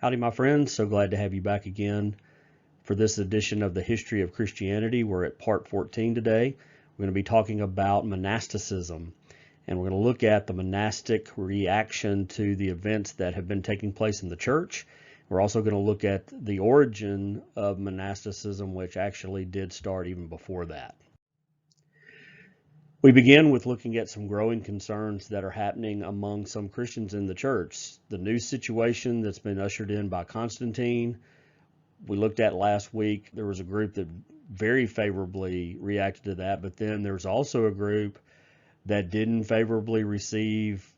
Howdy, my friends. So glad to have you back again for this edition of the History of Christianity. We're at part 14 today. We're going to be talking about monasticism, and we're going to look at the monastic reaction to the events that have been taking place in the church. We're also going to look at the origin of monasticism, which actually did start even before that. We begin with looking at some growing concerns that are happening among some Christians in the church. The new situation that's been ushered in by Constantine, we looked at last week. There was a group that very favorably reacted to that, but then there's also a group that didn't favorably receive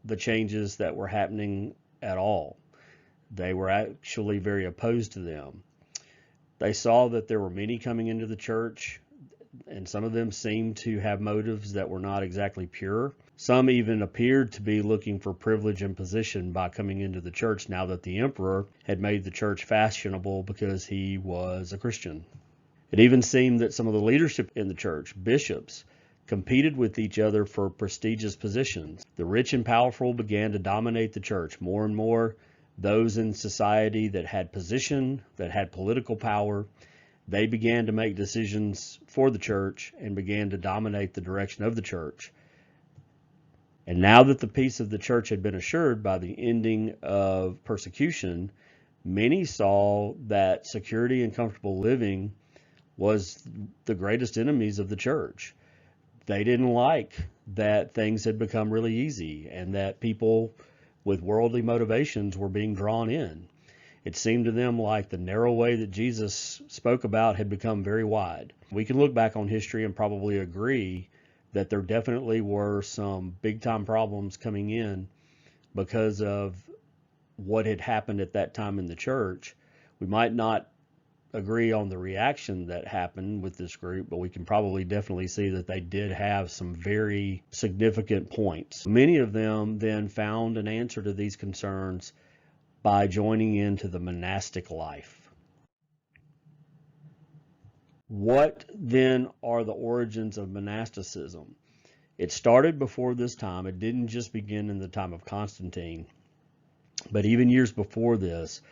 the changes that were happening at all. They were actually very opposed to them. They saw that there were many coming into the church, and some of them seemed to have motives that were not exactly pure. Some even appeared to be looking for privilege and position by coming into the church now that the emperor had made the church fashionable because he was a Christian. It even seemed that some of the leadership in the church, bishops, competed with each other for prestigious positions. The rich and powerful began to dominate the church. More and more, those in society that had position, that had political power, they began to make decisions for the church and began to dominate the direction of the church. And now that the peace of the church had been assured by the ending of persecution, many saw that security and comfortable living was the greatest enemies of the church. They didn't like that things had become really easy and that people with worldly motivations were being drawn in. It seemed to them like the narrow way that Jesus spoke about had become very wide. We can look back on history and probably agree that there definitely were some big-time problems coming in because of what had happened at that time in the church. We might not agree on the reaction that happened with this group, but we can probably definitely see that they did have some very significant points. Many of them then found an answer to these concerns by joining into the monastic life. What then are the origins of monasticism? It started before this time. It didn't just begin in the time of Constantine, but even years before this,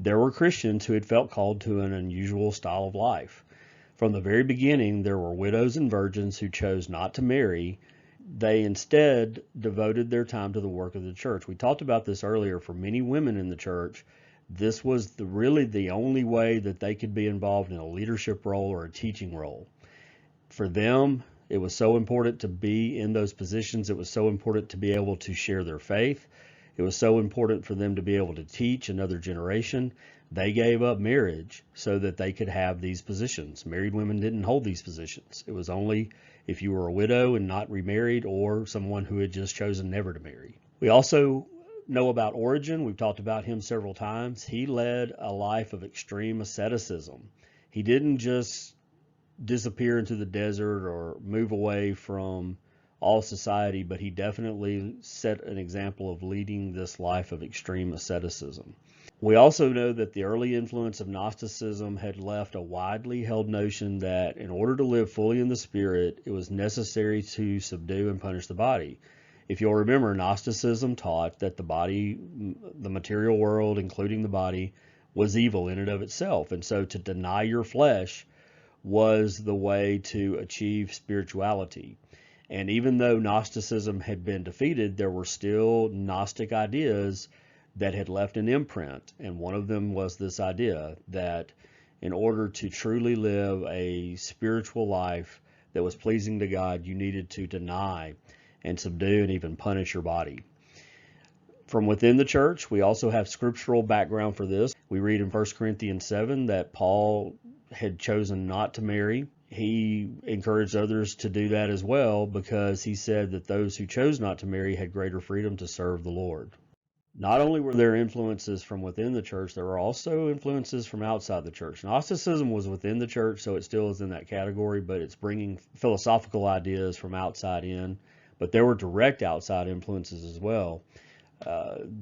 there were Christians who had felt called to an unusual style of life. From the very beginning, there were widows and virgins who chose not to marry. They instead devoted their time to the work of the church. We talked about this earlier. For many women in the church, this was really the only way that they could be involved in a leadership role or a teaching role. For them, it was so important to be in those positions. It was so important to be able to share their faith. It was so important for them to be able to teach another generation. They gave up marriage so that they could have these positions. Married women didn't hold these positions. It was only if you were a widow and not remarried or someone who had just chosen never to marry. We also know about Origen. We've talked about him several times. He led a life of extreme asceticism. He didn't just disappear into the desert or move away from all society, but he definitely set an example of leading this life of extreme asceticism. We also know that the early influence of Gnosticism had left a widely held notion that in order to live fully in the Spirit, it was necessary to subdue and punish the body. If you'll remember, Gnosticism taught that the body, the material world, including the body, was evil in and of itself. And so to deny your flesh was the way to achieve spirituality. And even though Gnosticism had been defeated, there were still Gnostic ideas that had left an imprint. And one of them was this idea that in order to truly live a spiritual life that was pleasing to God, you needed to deny and subdue and even punish your body. From within the church, we also have scriptural background for this. We read in 1 Corinthians 7 that Paul had chosen not to marry. He encouraged others to do that as well because he said that those who chose not to marry had greater freedom to serve the Lord. Not only were there influences from within the church, there were also influences from outside the church. Gnosticism was within the church, so it still is in that category, but it's bringing philosophical ideas from outside in. But there were direct outside influences as well.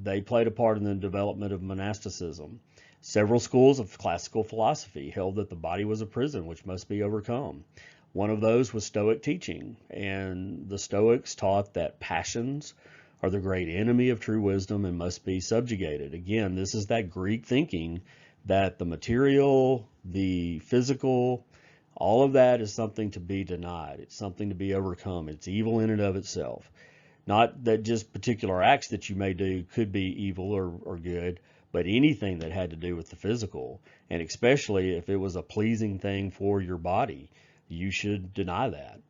They played a part in the development of monasticism. Several schools of classical philosophy held that the body was a prison which must be overcome. One of those was Stoic teaching, and the Stoics taught that passions are the great enemy of true wisdom and must be subjugated. Again, this is that Greek thinking that the material, the physical, all of that is something to be denied. It's something to be overcome. It's evil in and of itself. Not that just particular acts that you may do could be evil or good, but anything that had to do with the physical, and especially if it was a pleasing thing for your body, you should deny that.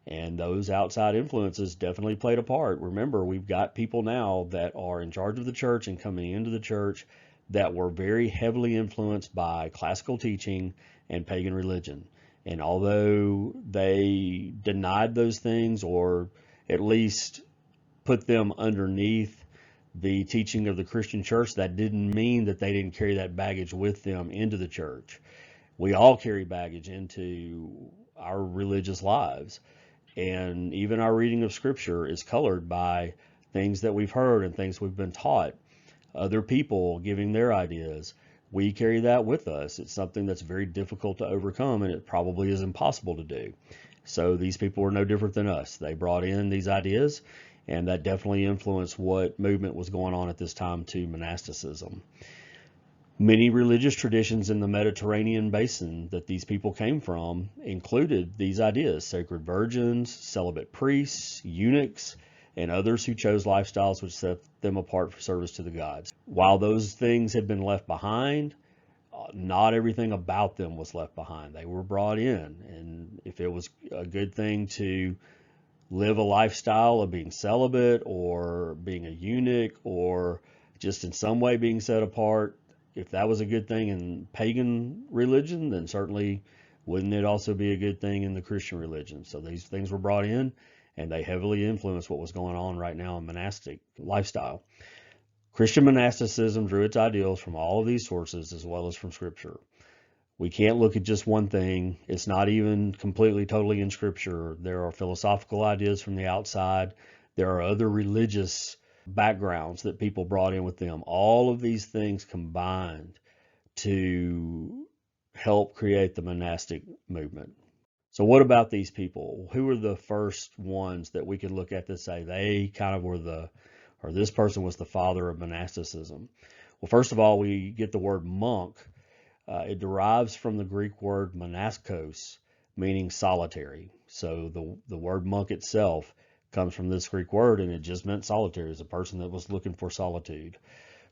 And those outside influences definitely played a part. Remember, we've got people now that are in charge of the church and coming into the church that were very heavily influenced by classical teaching and pagan religion. And although they denied those things, or at least put them underneath the teaching of the Christian church, that didn't mean that they didn't carry that baggage with them into the church. We all carry baggage into our religious lives. And even our reading of Scripture is colored by things that we've heard and things we've been taught. Other people giving their ideas. We carry that with us. It's something that's very difficult to overcome, and it probably is impossible to do. So these people were no different than us. They brought in these ideas, and that definitely influenced what movement was going on at this time to monasticism. Many religious traditions in the Mediterranean basin that these people came from included these ideas: sacred virgins, celibate priests, eunuchs, and others who chose lifestyles which set them apart for service to the gods. While those things had been left behind, not everything about them was left behind. They were brought in, and if it was a good thing to live a lifestyle of being celibate or being a eunuch or just in some way being set apart, if that was a good thing in pagan religion, then certainly wouldn't it also be a good thing in the Christian religion? So these things were brought in, and they heavily influenced what was going on right now in monastic lifestyle. Christian monasticism drew its ideals from all of these sources as well as from Scripture. We can't look at just one thing. It's not even completely, totally in Scripture. There are philosophical ideas from the outside. There are other religious backgrounds that people brought in with them. All of these things combined to help create the monastic movement. So what about these people? Who were the first ones that we could look at that say they kind of were or this person was the father of monasticism? Well, first of all, we get the word monk. It derives from the Greek word monaskos, meaning solitary. So the word monk itself comes from this Greek word, and it just meant solitary, as a person that was looking for solitude.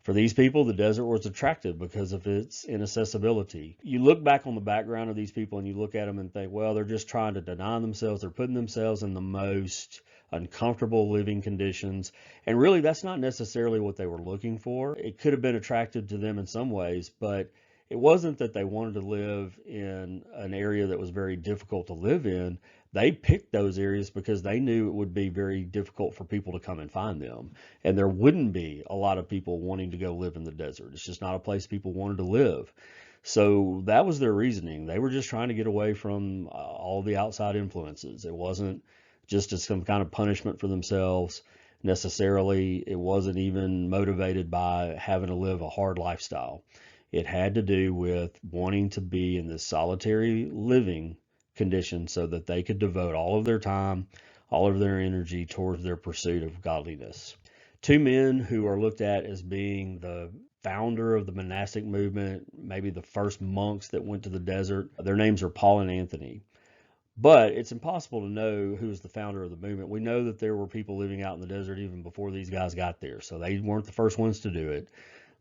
For these people, the desert was attractive because of its inaccessibility. You look back on the background of these people and you look at them and think, well, they're just trying to deny themselves. They're putting themselves in the most uncomfortable living conditions. And really, that's not necessarily what they were looking for. It could have been attractive to them in some ways, but it wasn't that they wanted to live in an area that was very difficult to live in. They picked those areas because they knew it would be very difficult for people to come and find them. And there wouldn't be a lot of people wanting to go live in the desert. It's just not a place people wanted to live. So that was their reasoning. They were just trying to get away from all the outside influences. It wasn't just as some kind of punishment for themselves necessarily. It wasn't even motivated by having to live a hard lifestyle. It had to do with wanting to be in this solitary living condition so that they could devote all of their time, all of their energy towards their pursuit of godliness. Two men who are looked at as being the founder of the monastic movement, maybe the first monks that went to the desert, their names are Paul and Anthony. But it's impossible to know who was the founder of the movement. We know that there were people living out in the desert even before these guys got there, so they weren't the first ones to do it.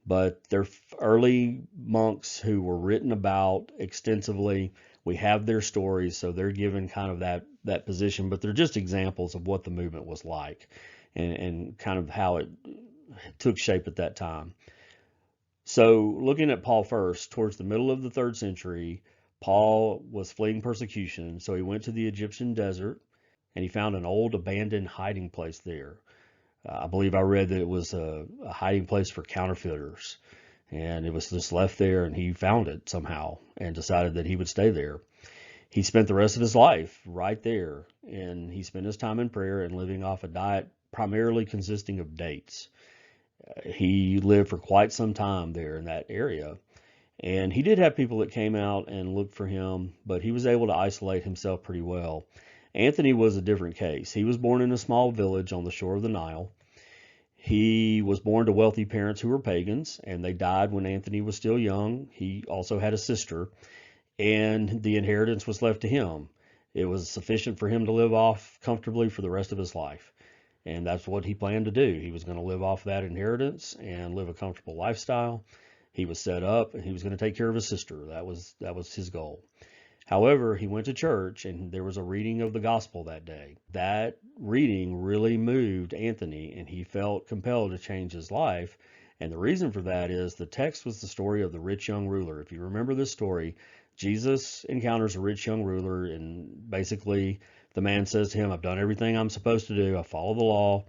But they're early monks who were written about extensively. We have their stories, so they're given kind of that position, but they're just examples of what the movement was like and kind of how it took shape at that time. So looking at Paul first, towards the middle of the 3rd century, Paul was fleeing persecution, so he went to the Egyptian desert, and he found an old abandoned hiding place there. I believe I read that it was a hiding place for counterfeiters, and it was just left there, and he found it somehow and decided that he would stay there. He spent the rest of his life right there, and he spent his time in prayer and living off a diet primarily consisting of dates. He lived for quite some time there in that area, and he did have people that came out and looked for him, but he was able to isolate himself pretty well. Anthony was a different case. He was born in a small village on the shore of the Nile. He was born to wealthy parents who were pagans, and they died when Anthony was still young. He also had a sister, and the inheritance was left to him. It was sufficient for him to live off comfortably for the rest of his life. And that's what he planned to do. He was going to live off that inheritance and live a comfortable lifestyle. He was set up and he was going to take care of his sister. That was his goal. However, he went to church and there was a reading of the gospel that day. That reading really moved Anthony and he felt compelled to change his life. And the reason for that is the text was the story of the rich young ruler. If you remember this story, Jesus encounters a rich young ruler and basically the man says to him, I've done everything I'm supposed to do. I follow the law.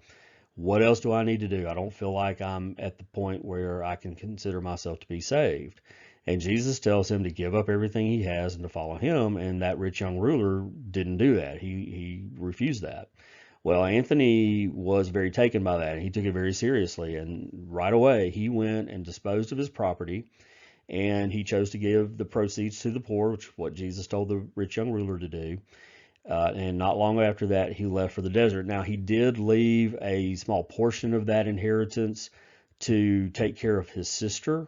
What else do I need to do? I don't feel like I'm at the point where I can consider myself to be saved. And Jesus tells him to give up everything he has and to follow him. And that rich young ruler didn't do that. He refused that. Well, Anthony was very taken by that. And he took it very seriously. And right away, he went and disposed of his property. And he chose to give the proceeds to the poor, which is what Jesus told the rich young ruler to do. And not long after that, he left for the desert. Now, he did leave a small portion of that inheritance to take care of his sister,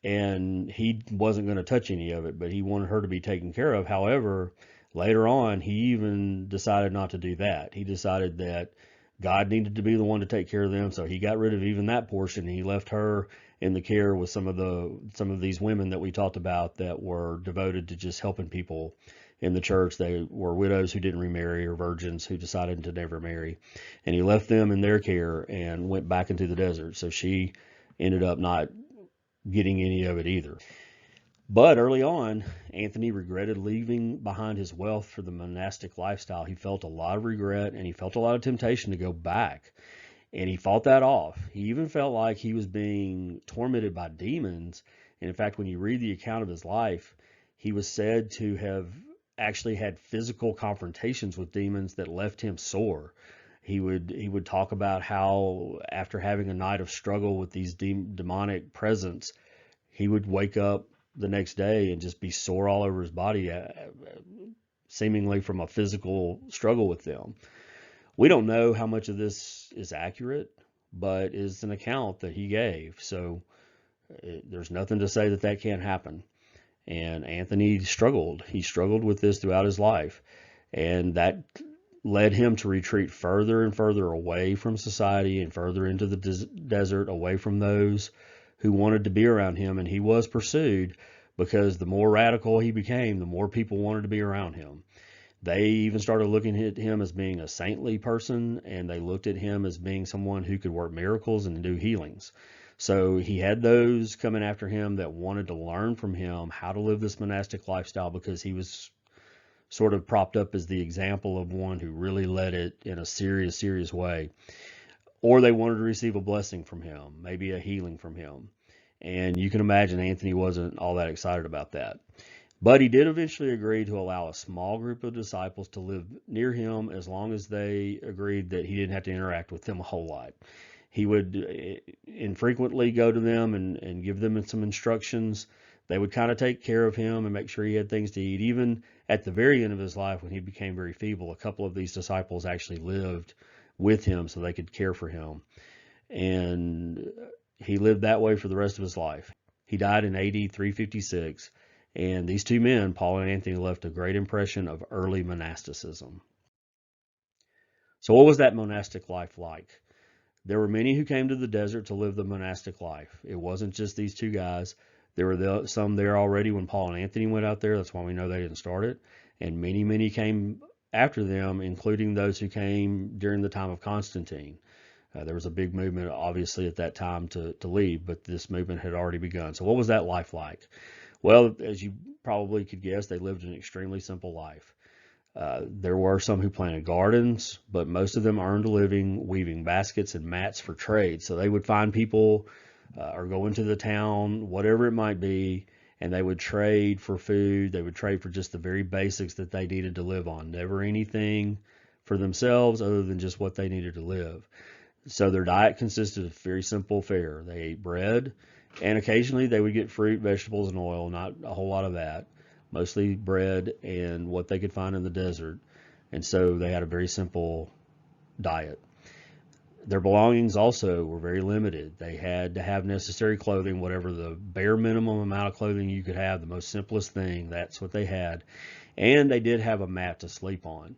and he wasn't going to touch any of it, but he wanted her to be taken care of. However, later on, he even decided not to do that. He decided that God needed to be the one to take care of them, so he got rid of even that portion. He left her in the care with some of these women that we talked about that were devoted to just helping people in the church. They were widows who didn't remarry or virgins who decided to never marry. And he left them in their care and went back into the desert. So she ended up not getting any of it either. But early on, Anthony regretted leaving behind his wealth for the monastic lifestyle. He felt a lot of regret and he felt a lot of temptation to go back. And he fought that off. He even felt like he was being tormented by demons. And in fact, when you read the account of his life, he was said to have actually had physical confrontations with demons that left him sore. He would talk about how after having a night of struggle with these demonic presence, he would wake up the next day and just be sore all over his body, seemingly from a physical struggle with them. We don't know how much of this is accurate, but it's an account that he gave. So there's nothing to say that that can't happen. And Anthony struggled. He struggled with this throughout his life. And that led him to retreat further and further away from society and further into the desert, away from those who wanted to be around him. And he was pursued because the more radical he became, the more people wanted to be around him. They even started looking at him as being a saintly person, and they looked at him as being someone who could work miracles and do healings. So he had those coming after him that wanted to learn from him how to live this monastic lifestyle because he was sort of propped up as the example of one who really led it in a serious, serious way. Or they wanted to receive a blessing from him, maybe a healing from him. And you can imagine Anthony wasn't all that excited about that. But he did eventually agree to allow a small group of disciples to live near him as long as they agreed that he didn't have to interact with them a whole lot. He would infrequently go to them and give them some instructions. They would kind of take care of him and make sure he had things to eat. Even at the very end of his life, when he became very feeble, a couple of these disciples actually lived with him so they could care for him. And he lived that way for the rest of his life. He died in AD 356. And these two men, Paul and Anthony, left a great impression of early monasticism. So what was that monastic life like? There were many who came to the desert to live the monastic life. It wasn't just these two guys. There were some there already when Paul and Anthony went out there. That's why we know they didn't start it. And many, many came after them, including those who came during the time of Constantine. There was a big movement, obviously, at that time to leave, but this movement had already begun. So what was that life like? Well, as you probably could guess, they lived an extremely simple life. There were some who planted gardens, but most of them earned a living weaving baskets and mats for trade. So they would find people or go into the town, whatever it might be, and they would trade for food. They would trade for just the very basics that they needed to live on. Never anything for themselves other than just what they needed to live. So their diet consisted of very simple fare. They ate bread, and occasionally they would get fruit, vegetables, and oil. Not a whole lot of that. Mostly bread and what they could find in the desert. And so they had a very simple diet. Their belongings also were very limited. They had to have necessary clothing, whatever the bare minimum amount of clothing you could have, the most simplest thing, that's what they had. And they did have a mat to sleep on.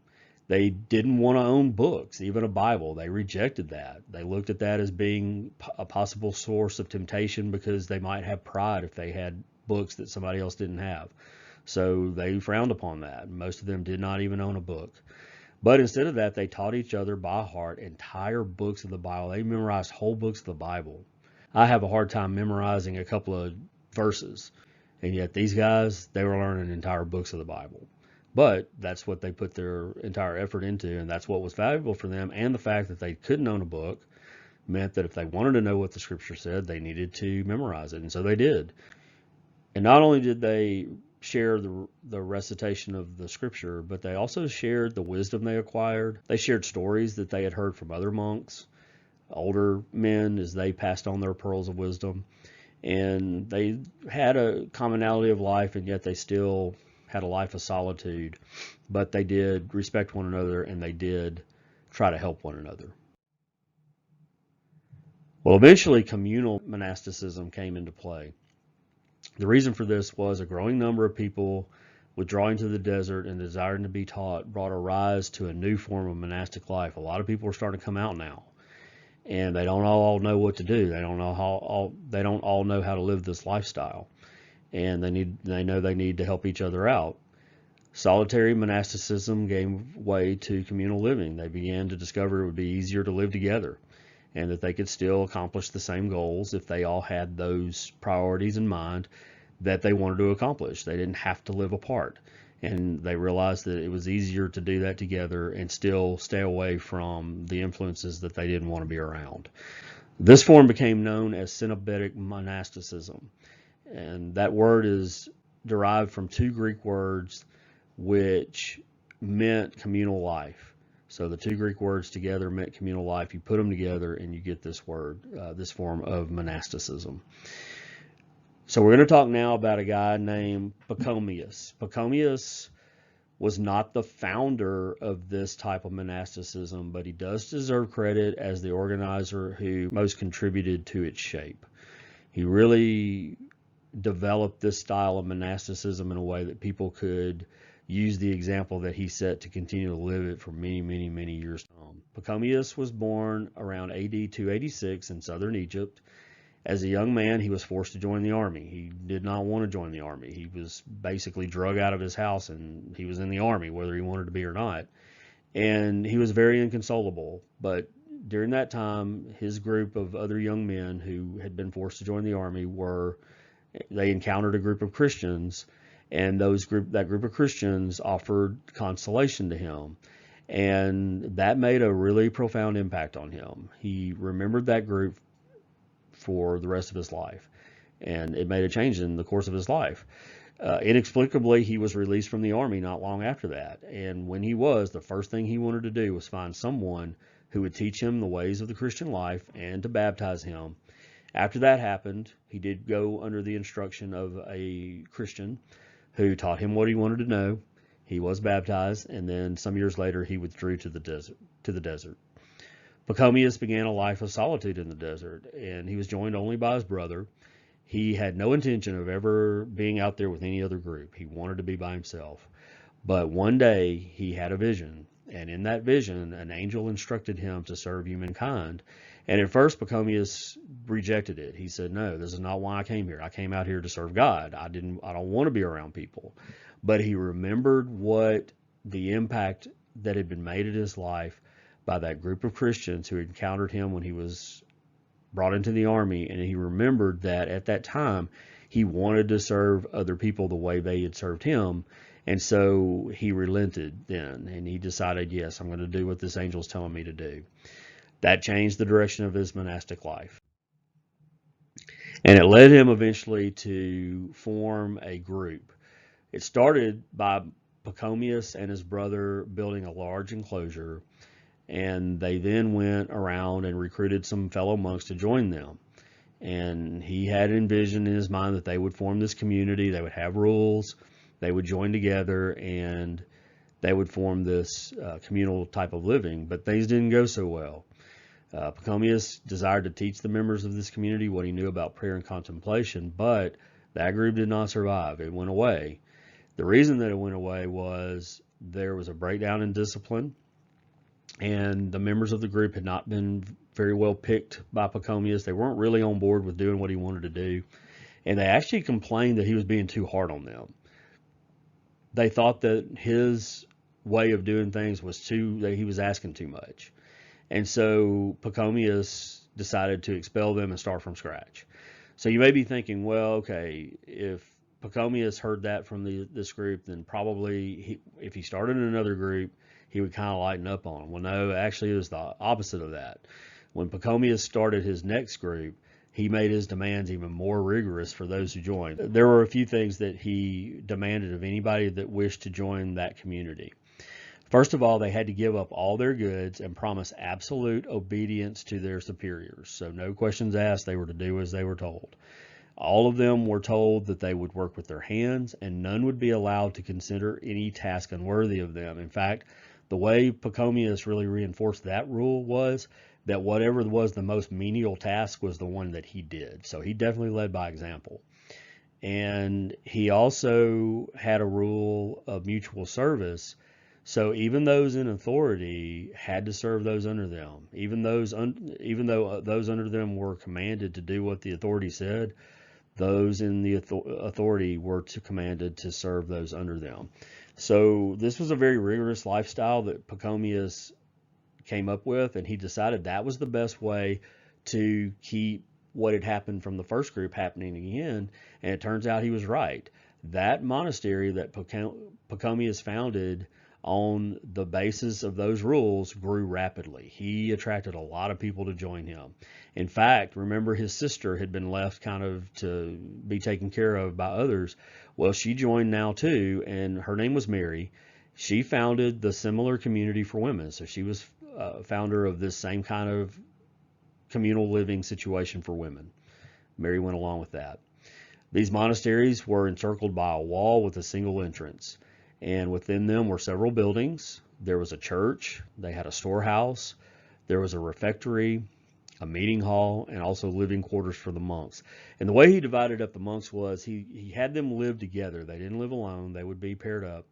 They didn't want to own books, even a Bible. They rejected that. They looked at that as being a possible source of temptation because they might have pride if they had books that somebody else didn't have. So they frowned upon that. Most of them did not even own a book. But instead of that, they taught each other by heart entire books of the Bible. They memorized whole books of the Bible. I have a hard time memorizing a couple of verses, and yet these guys, they were learning entire books of the Bible. But that's what they put their entire effort into, and that's what was valuable for them. And the fact that they couldn't own a book meant that if they wanted to know what the scripture said, they needed to memorize it, and so they did. And not only did they share the recitation of the scripture, but they also shared the wisdom they acquired. They shared stories that they had heard from other monks, older men, as they passed on their pearls of wisdom. And they had a commonality of life, and yet they still had a life of solitude. But they did respect one another, and they did try to help one another. Well, eventually communal monasticism came into play. The reason for this was a growing number of people withdrawing to the desert and desiring to be taught brought a rise to a new form of monastic life. A lot of people are starting to come out now, and they don't all know what to do. They don't all know how to live this lifestyle, and they know they need to help each other out. Solitary monasticism gave way to communal living. They began to discover it would be easier to live together, and that they could still accomplish the same goals if they all had those priorities in mind that they wanted to accomplish. They didn't have to live apart. And they realized that it was easier to do that together and still stay away from the influences that they didn't want to be around. This form became known as Cenobitic monasticism. And that word is derived from two Greek words which meant communal life. So the two Greek words together meant communal life. You put them together and you get this word, this form of monasticism. So we're going to talk now about a guy named Pachomius. Pachomius was not the founder of this type of monasticism, but he does deserve credit as the organizer who most contributed to its shape. He really developed this style of monasticism in a way that people could use the example that he set to continue to live it for many, many, many years to come. Pachomius was born around AD 286 in southern Egypt. As a young man, he was forced to join the army. He did not want to join the army. He was basically drug out of his house, and he was in the army, whether he wanted to be or not. And he was very inconsolable. But during that time, his group of other young men who had been forced to join the army they encountered a group of Christians, and that group of Christians offered consolation to him. And that made a really profound impact on him. He remembered that group for the rest of his life, and it made a change in the course of his life. Inexplicably, he was released from the army not long after that, and when he was, the first thing he wanted to do was find someone who would teach him the ways of the Christian life and to baptize him. After that happened, he did go under the instruction of a Christian who taught him what he wanted to know. He was baptized, and then some years later he withdrew to the desert. Pachomius began a life of solitude in the desert, and he was joined only by his brother. He had no intention of ever being out there with any other group. He wanted to be by himself. But one day he had a vision, and in that vision, an angel instructed him to serve humankind. And at first, Pachomius rejected it. He said, "No, this is not why I came here. I came out here to serve God. I don't want to be around people." But he remembered what the impact that had been made in his life by that group of Christians who encountered him when he was brought into the army, and he remembered that at that time he wanted to serve other people the way they had served him, and so he relented then, and he decided, yes, I'm going to do what this angel's telling me to do. That changed the direction of his monastic life, and it led him eventually to form a group. It started by Pachomius and his brother building a large enclosure, and they then went around and recruited some fellow monks to join them. And he had envisioned in his mind that they would form this community, they would have rules, they would join together, and they would form this communal type of living. But things didn't go so well. Pachomius desired to teach the members of this community what he knew about prayer and contemplation, but that group did not survive. It went away. The reason that it went away was there was a breakdown in discipline, and the members of the group had not been very well picked by Pachomius. They weren't really on board with doing what he wanted to do, and they actually complained that he was being too hard on them. They thought that his way of doing things was that he was asking too much. And so Pachomius decided to expel them and start from scratch. So you may be thinking, well, okay, if Pachomius heard that from this group, then probably if he started another group, he would kind of lighten up on them. Well, no, actually it was the opposite of that. When Pachomius started his next group, he made his demands even more rigorous for those who joined. There were a few things that he demanded of anybody that wished to join that community. First of all, they had to give up all their goods and promise absolute obedience to their superiors. So no questions asked, they were to do as they were told. All of them were told that they would work with their hands, and none would be allowed to consider any task unworthy of them. In fact, the way Pachomius really reinforced that rule was that whatever was the most menial task was the one that he did. So he definitely led by example. And he also had a rule of mutual service. So even those in authority had to serve those under them. Even though those under them were commanded to do what the authority said, those in the authority were commanded to serve those under them. So this was a very rigorous lifestyle that Pachomius came up with, and he decided that was the best way to keep what had happened from the first group happening again, and it turns out he was right. That monastery that Pachomius founded on the basis of those rules grew rapidly. He attracted a lot of people to join him. In fact, remember his sister had been left kind of to be taken care of by others. Well, she joined now too, and her name was Mary. She founded the similar community for women. So she was founder of this same kind of communal living situation for women. Mary went along with that. These monasteries were encircled by a wall with a single entrance, and within them were several buildings. There was a church, they had a storehouse, there was a refectory, a meeting hall, and also living quarters for the monks. And the way he divided up the monks was he had them live together. They didn't live alone, they would be paired up,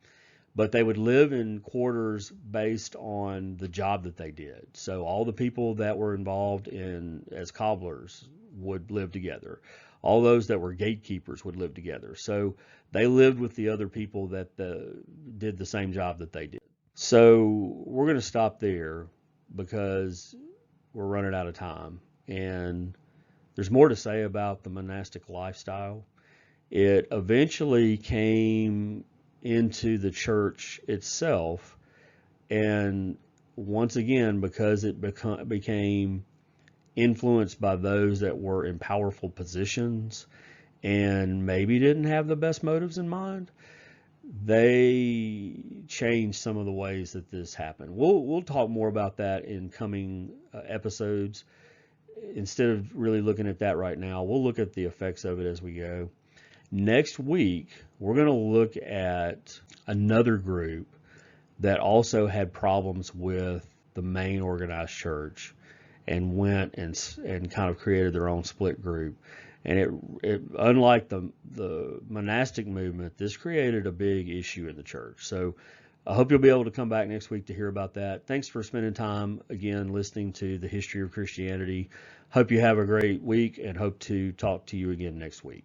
but they would live in quarters based on the job that they did. So all the people that were involved as cobblers would live together. All those that were gatekeepers would live together. So they lived with the other people that did the same job that they did. So we're going to stop there because we're running out of time. And there's more to say about the monastic lifestyle. It eventually came into the church itself, and once again, because it became influenced by those that were in powerful positions and maybe didn't have the best motives in mind, they changed some of the ways that this happened. We'll talk more about that in coming episodes. Instead of really looking at that right now, we'll look at the effects of it as we go. Next week, we're going to look at another group that also had problems with the main organized church and went and kind of created their own split group. And it unlike the monastic movement, this created a big issue in the church. So I hope you'll be able to come back next week to hear about that. Thanks for spending time again listening to the history of Christianity. Hope you have a great week, and hope to talk to you again next week.